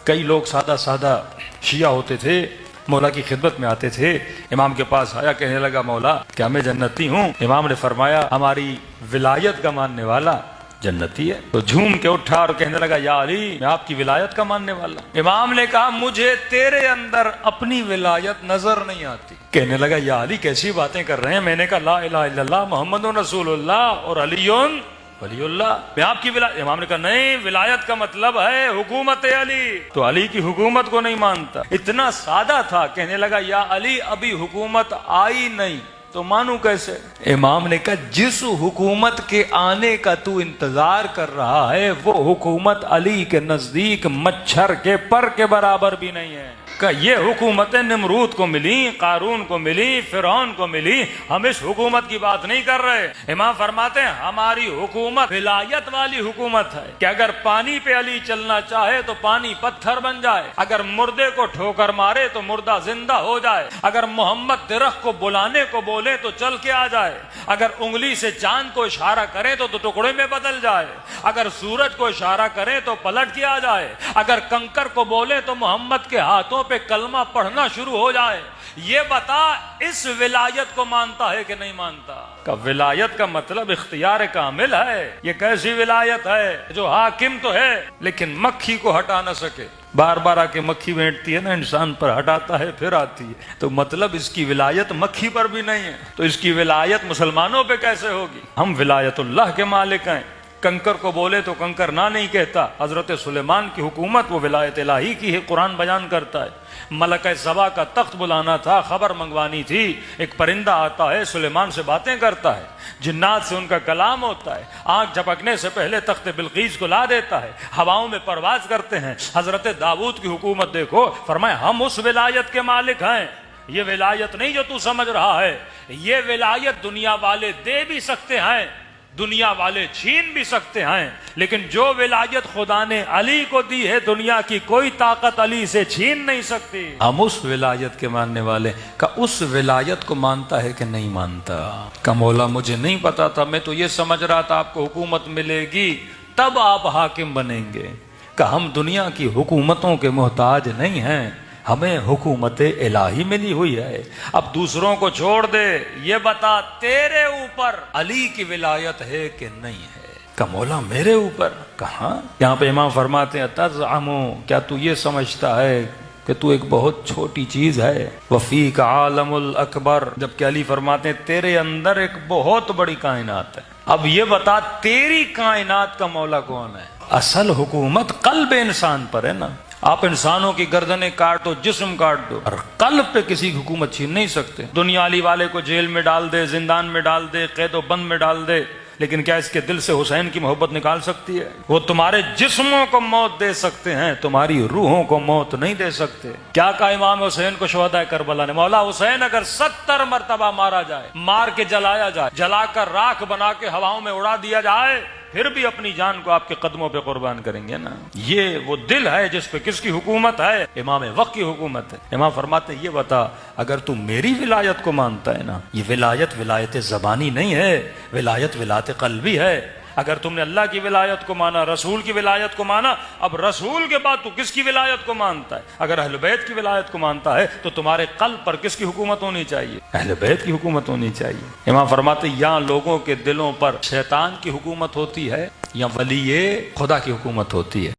کئی لوگ سادہ سادہ شیعہ ہوتے تھے، مولا کی خدمت میں آتے تھے، امام کے پاس آیا، کہنے لگا مولا کیا میں جنتی ہوں؟ امام نے فرمایا ہماری ولایت کا ماننے والا جنتی ہے۔ تو جھوم کے اٹھا اور کہنے لگا یا علی میں آپ کی ولایت کا ماننے والا۔ امام نے کہا مجھے تیرے اندر اپنی ولایت نظر نہیں آتی۔ کہنے لگا یا علی کیسی باتیں کر رہے ہیں؟ میں نے کہا لا الہ الا اللہ محمد رسول اللہ اور علی ولی اللہ، میں آپ کی ولایت۔ امام نے کہا نہیں، ولایت کا مطلب ہے حکومت علی، تو علی کی حکومت کو نہیں مانتا۔ اتنا سادہ تھا، کہنے لگا یا علی ابھی حکومت آئی نہیں تو مانوں کیسے؟ امام نے کہا جس حکومت کے آنے کا تو انتظار کر رہا ہے وہ حکومت علی کے نزدیک مچھر کے پر کے برابر بھی نہیں ہے۔ کہ یہ حکومتیں نمرود کو ملی، قارون کو ملی، فرعون کو ملی، ہم اس حکومت کی بات نہیں کر رہے۔ امام فرماتے ہیں ہماری حکومت ولایت والی حکومت ہے کہ اگر پانی پہ علی چلنا چاہے تو پانی پتھر بن جائے، اگر مردے کو ٹھوکر مارے تو مردہ زندہ ہو جائے، اگر محمد درخت کو بلانے کو بولے تو چل کے آ جائے، اگر انگلی سے چاند کو اشارہ کرے تو ٹکڑے میں بدل جائے، اگر سورج کو اشارہ کرے تو پلٹ کے آ جائے، اگر کنکر کو بولے تو محمد کے ہاتھوں پہ کلمہ پڑھنا شروع ہو جائے۔ یہ بتا اس ولایت کو مانتا ہے کہ نہیں مانتا؟ کہ ولایت کا مطلب اختیار کامل ہے۔ یہ کیسی ولایت ہے جو حاکم تو ہے لیکن مکھی کو ہٹا نہ سکے؟ بار بار آ کے مکھی بیٹھتی ہے نا انسان پر، ہٹاتا ہے پھر آتی ہے، تو مطلب اس کی ولایت مکھی پر بھی نہیں ہے، تو اس کی ولایت مسلمانوں پہ کیسے ہوگی؟ ہم ولایت اللہ کے مالک ہیں۔ کنکر کو بولے تو کنکر نہ نہیں کہتا۔ حضرت سلیمان کی حکومت وہ ولایت الہی کی ہے، قرآن بیان کرتا ہے۔ ملکہ سبا کا تخت بلانا تھا، خبر منگوانی تھی، ایک پرندہ آتا ہے سلیمان سے باتیں کرتا ہے، جنات سے ان کا کلام ہوتا ہے، آنکھ جھپکنے سے پہلے تخت بلقیس کو لا دیتا ہے، ہواؤں میں پرواز کرتے ہیں۔ حضرت داؤد کی حکومت دیکھو، فرمایا ہم اس ولایت کے مالک ہیں۔ یہ ولایت نہیں جو تو سمجھ رہا ہے، یہ ولایت دنیا والے دے بھی سکتے ہیں، دنیا والے چھین بھی سکتے ہیں، لیکن جو ولایت خدا نے علی کو دی ہے دنیا کی کوئی طاقت علی سے چھین نہیں سکتی۔ ہم اس ولایت کے ماننے والے کا اس ولایت کو مانتا ہے کہ نہیں مانتا؟ کہ مولا مجھے نہیں پتا تھا، میں تو یہ سمجھ رہا تھا آپ کو حکومت ملے گی تب آپ حاکم بنیں گے۔ کہ ہم دنیا کی حکومتوں کے محتاج نہیں ہیں، ہمیں حکومت الہی ملی ہوئی ہے۔ اب دوسروں کو چھوڑ دے، یہ بتا تیرے اوپر علی کی ولایت ہے کہ نہیں ہے؟ کہ مولا میرے اوپر؟ کہاں؟ یہاں پہ امام فرماتے ہیں تزعم، کیا تو یہ سمجھتا ہے کہ تو ایک بہت چھوٹی چیز ہے؟ وفیک عالم الاکبر، جبکہ علی فرماتے ہیں تیرے اندر ایک بہت بڑی کائنات ہے۔ اب یہ بتا تیری کائنات کا مولا کون ہے؟ اصل حکومت قلب انسان پر ہے نا۔ آپ انسانوں کی گردنیں کاٹو، جسم کاٹ دو، اور قلب پہ کسی کی حکومت چھین نہیں سکتے۔ دنیا علی والے کو جیل میں ڈال دے، زندان میں ڈال دے، قید و بند میں ڈال دے، لیکن کیا اس کے دل سے حسین کی محبت نکال سکتی ہے؟ وہ تمہارے جسموں کو موت دے سکتے ہیں، تمہاری روحوں کو موت نہیں دے سکتے۔ کیا کہا امام حسین کو شہدائے کربلا نے؟ مولا حسین اگر 70 مرتبہ مارا جائے، مار کے جلایا جائے، جلا کر راکھ بنا کے ہواؤں میں اڑا دیا جائے، پھر بھی اپنی جان کو آپ کے قدموں پہ قربان کریں گے نا۔ یہ وہ دل ہے جس پہ کس کی حکومت ہے؟ امام وقت کی حکومت ہے۔ امام فرماتے ہیں یہ بتا اگر تو میری ولایت کو مانتا ہے نا، یہ ولایت زبانی نہیں ہے، ولایت قلبی ہے۔ اگر تم نے اللہ کی ولایت کو مانا، رسول کی ولایت کو مانا، اب رسول کے بعد تو کس کی ولایت کو مانتا ہے؟ اگر اہل بیت کی ولایت کو مانتا ہے تو تمہارے قلب پر کس کی حکومت ہونی چاہیے؟ اہل بیت کی حکومت ہونی چاہیے۔ امام فرماتے ہیں یا لوگوں کے دلوں پر شیطان کی حکومت ہوتی ہے یا ولی خدا کی حکومت ہوتی ہے۔